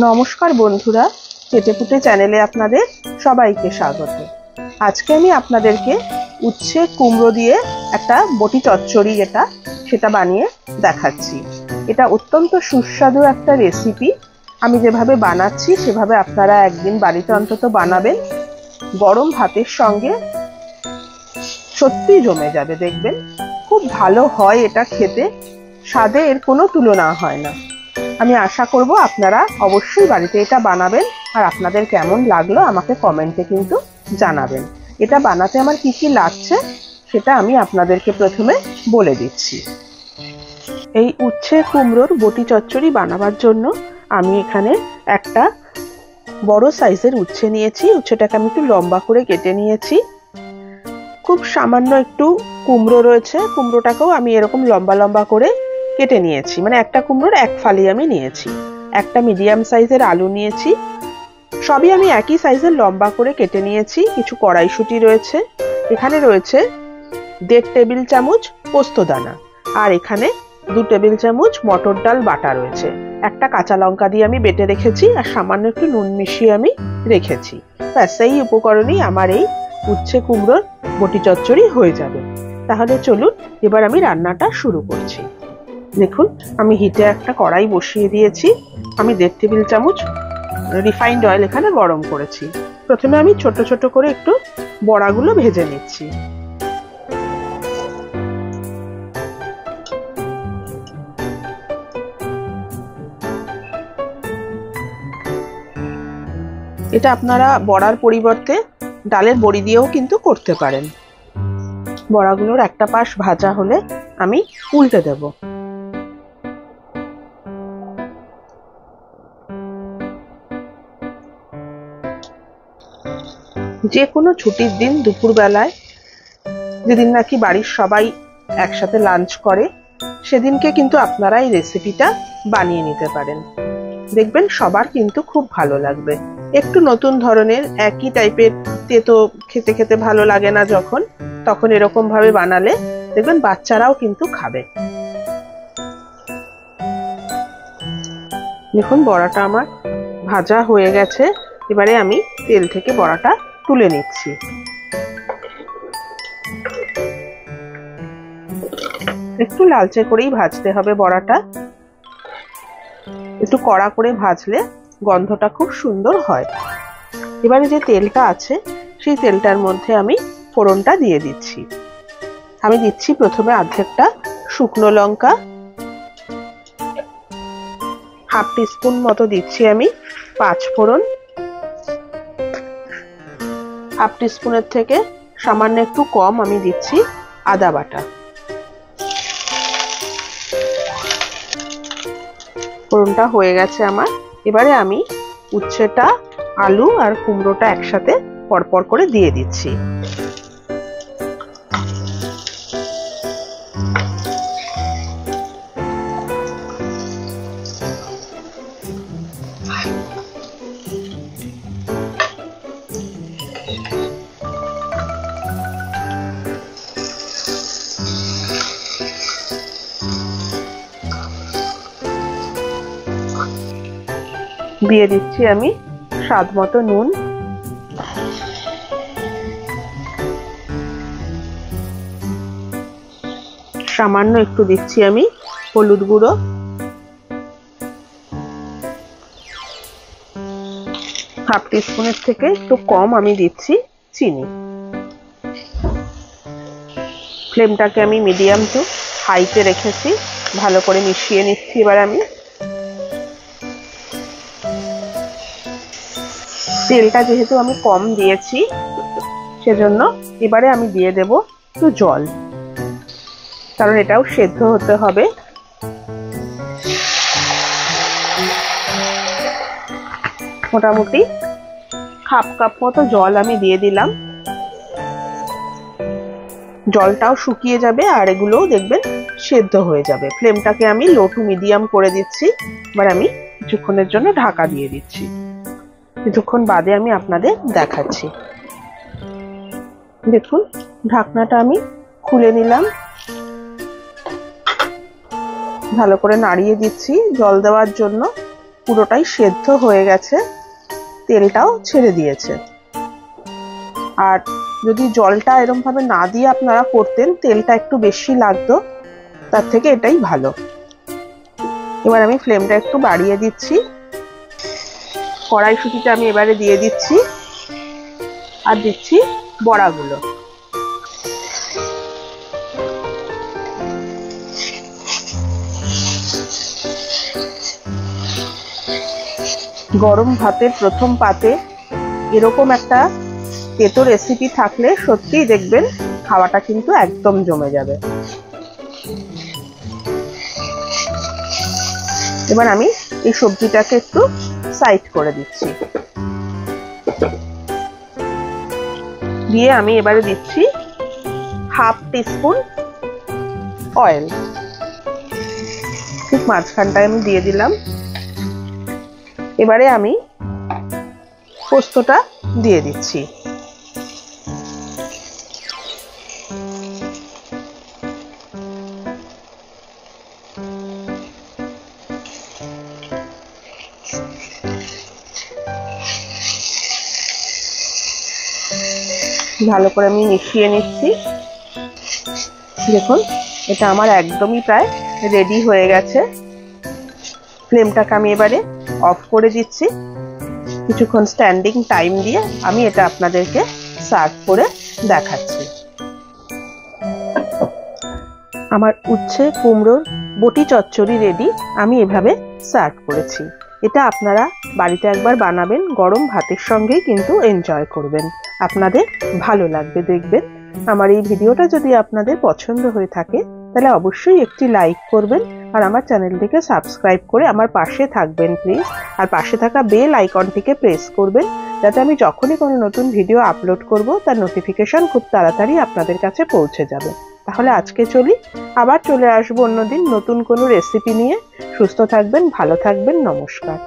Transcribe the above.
নমস্কার বন্ধুরা, চেটেপুটে চ্যানেলে আপনাদের সবাইকে স্বাগত। আজকে আমি আপনাদেরকে উচ্ছে কুমড়ো দিয়ে একটা বটি চচ্চড়ি সেটা বানিয়ে দেখাচ্ছি। এটা অত্যন্ত সুস্বাদু একটা রেসিপি। আমি যেভাবে বানাচ্ছি সেভাবে আপনারা একদিন বাড়িতে অন্তত বানাবেন। গরম ভাতের সঙ্গে সত্যি জমে যাবে, দেখবেন খুব ভালো হয় এটা খেতে, স্বাদে এর কোনো তুলনা হয় না। আমি আশা করব আপনারা অবশ্যই বাড়িতে এটা বানাবেন, আর আপনাদের কেমন লাগলো আমাকে কমেন্টে কিন্তু জানাবেন। এটা বানাতে আমার কি কি লাগছে সেটা আমি আপনাদেরকে প্রথমে বলে দিচ্ছি। এই উচ্ছে কুমড়োর বটি চচ্চড়ি বানাবার জন্য আমি এখানে একটা বড় সাইজের উচ্ছে নিয়েছি। উচ্ছেটাকে আমি একটু লম্বা করে কেটে নিয়েছি। খুব সামান্য একটু কুমড়ো রয়েছে, কুমড়োটাকেও আমি এরকম লম্বা লম্বা করে কেটে নিয়েছি, মানে একটা কুমড়োর এক ফালি আমি নিয়েছি। একটা মিডিয়াম সাইজের আলু নিয়েছি, সবই আমি একই সাইজের লম্বা করে কেটে নিয়েছি। কিছু কড়াইশুঁটি রয়েছে, এখানে রয়েছে 1.5 টেবিল চামচ পোস্তদানা, আর এখানে 2 টেবিল চামচ মটর ডাল বাটা রয়েছে। একটা কাঁচা লঙ্কা দিয়ে আমি বেটে রেখেছি, আর সামান্য একটু নুন মিশিয়ে আমি রেখেছি। ব্যাস, এই উপকরণই আমার এই উচ্ছে কুমড়োর বটি চচ্চড়ি হয়ে যাবে। তাহলে চলুন এবার আমি রান্নাটা শুরু করছি। দেখুন, আমি হিটে একটা কড়াই বসিয়ে দিয়েছি। আমি 1.5 টেবিল চামচ রিফাইন্ড অয়েল এখানে গরম করেছি। প্রথমে আমি ছোট ছোট করে একটু বড়াগুলো ভেজে নিচ্ছি। এটা আপনারা বড়ার পরিবর্তে ডালের বড়ি দিয়েও কিন্তু করতে পারেন। বড়াগুলোর একটা পাশ ভাজা হলে আমি উল্টে দেব। যে কোনো ছুটির দিন দুপুরবেলায়, যেদিন নাকি বাড়ির সবাই একসাথে লাঞ্চ করে, সেদিনকে কিন্তু আপনারা এই রেসিপিটা বানিয়ে নিতে পারেন। দেখবেন সবার কিন্তু খুব ভালো লাগবে। একটু নতুন ধরনের, একই টাইপের তেতো খেতে খেতে ভালো লাগে না যখন, তখন এরকম ভাবে বানালে দেখবেন বাচ্চারাও কিন্তু খাবে। দেখুন, বড়াটা আমার ভাজা হয়ে গেছে। এবারে আমি তেল থেকে বড়াটা তুলে নিচ্ছি। একটু লালচে করেই ভাজতে হবে বড়াটা, একটু কড়া করে ভাজলে গন্ধটা খুব সুন্দর হয়। এবারে যে তেলটা আছে সেই তেলটার মধ্যে আমি ফোড়নটা দিয়ে দিচ্ছি। আমি দিচ্ছি প্রথমে অর্ধেকটা শুকনো লঙ্কা, 1/2 টিস্পুন মতো দিচ্ছি আমি 5 ফোড়ন, 1/2 টিস্পুনের থেকে সামান্য একটু কম আমি দিচ্ছি আদা বাটা। ফোড়নটা হয়ে গেছে আমার। এবারে আমি উচ্ছেটা, আলু আর কুমড়োটা একসাথে পরপর করে দিয়ে দিচ্ছি। দিয়ে দিচ্ছি আমি স্বাদ মতো নুন, সামান্য একটু দিচ্ছি আমি হলুদ গুঁড়ো, 1/2 টিস্পুনের থেকে একটু কম আমি দিচ্ছি চিনি। ফ্লেমটাকে আমি মিডিয়াম টু হাইতে রেখেছি, ভালো করে মিশিয়ে নিচ্ছি। এবার আমি তেলটা যেহেতু আমি কম দিয়েছি, সেজন্য এবারে আমি দিয়ে দেব একটু জল, কারণ এটাও সেদ্ধ হতে হবে। মোটামুটি 1/2 কাপ মতো জল আমি দিয়ে দিলাম। জলটাও শুকিয়ে যাবে আর এগুলোও দেখবেন সেদ্ধ হয়ে যাবে। ফ্লেমটাকে আমি লো টু মিডিয়াম করে দিচ্ছি। এবার আমি কিছুক্ষণের জন্য ঢাকা দিয়ে দিচ্ছি। কিছুক্ষণ বাদে আমি আপনাদের দেখাচ্ছি। দেখুন, ঢাকনাটা আমি খুলে নিলাম, ভালো করে নাড়িয়ে দিচ্ছি জল দেওয়ার জন্য। পুরোটাই সেদ্ধ হয়ে গেছে, তেলটাও ছেড়ে দিয়েছে। আর যদি জলটা এরকম ভাবে না দিয়ে আপনারা করতেন, তেলটা একটু বেশি লাগতো, তার থেকে এটাই ভালো। এবার আমি ফ্লেমটা একটু বাড়িয়ে দিচ্ছি। কড়াইশুঁটিটা আমি এবারে দিয়ে দিচ্ছি, আর দিচ্ছি বড়াগুলো। গরম ভাতের প্রথম পাতে এরকম একটা তেতো রেসিপি থাকলে সত্যিই দেখবেন খাওয়াটা কিন্তু একদম জমে যাবে। এবার আমি এই সবজিটাকে একটু সাইড করে দিচ্ছি, দিয়ে আমি এবারে দিচ্ছি হাফ টিস্পুন অয়েল, ঠিক মাঝখানটায় আমি দিয়ে দিলাম। এবারে আমি পোস্তটা দিয়ে দিচ্ছি। ভালো করে আমি মিশিয়ে নিচ্ছি। দেখুন এটা আমার একদমই প্রায় রেডি হয়ে গেছে। ফ্লেমটাকে আমি এবারে অফ করে দিচ্ছি। কিছুক্ষণ স্ট্যান্ডিং টাইম দিয়ে আমি এটা আপনাদেরকে সার্ভ করে দেখাচ্ছি। আমার উচ্ছে কুমড়োর বটি চচ্চড়ি রেডি। আমি এভাবে সার্ভ করেছি। এটা আপনারা বাড়িতে একবার বানাবেন, গরম ভাতের সঙ্গেই কিন্তু এনজয় করবেন, আপনাদের ভালো লাগবে দেখবেন। আমার এই ভিডিওটা যদি আপনাদের পছন্দ হয়ে থাকে তাহলে অবশ্যই একটি লাইক করবেন, আর আমার চ্যানেলটিকে সাবস্ক্রাইব করে আমার পাশে থাকবেন প্লিজ। আর পাশে থাকা বেল আইকনটিকে প্রেস করবেন, যাতে আমি যখনই কোনো নতুন ভিডিও আপলোড করব তার নোটিফিকেশন খুব তাড়াতাড়ি আপনাদের কাছে পৌঁছে যাবে। তাহলে আজকে চলি, আবার চলে আসবো অন্যদিন নতুন কোনো রেসিপি নিয়ে। সুস্থ থাকবেন, ভালো থাকবেন, নমস্কার।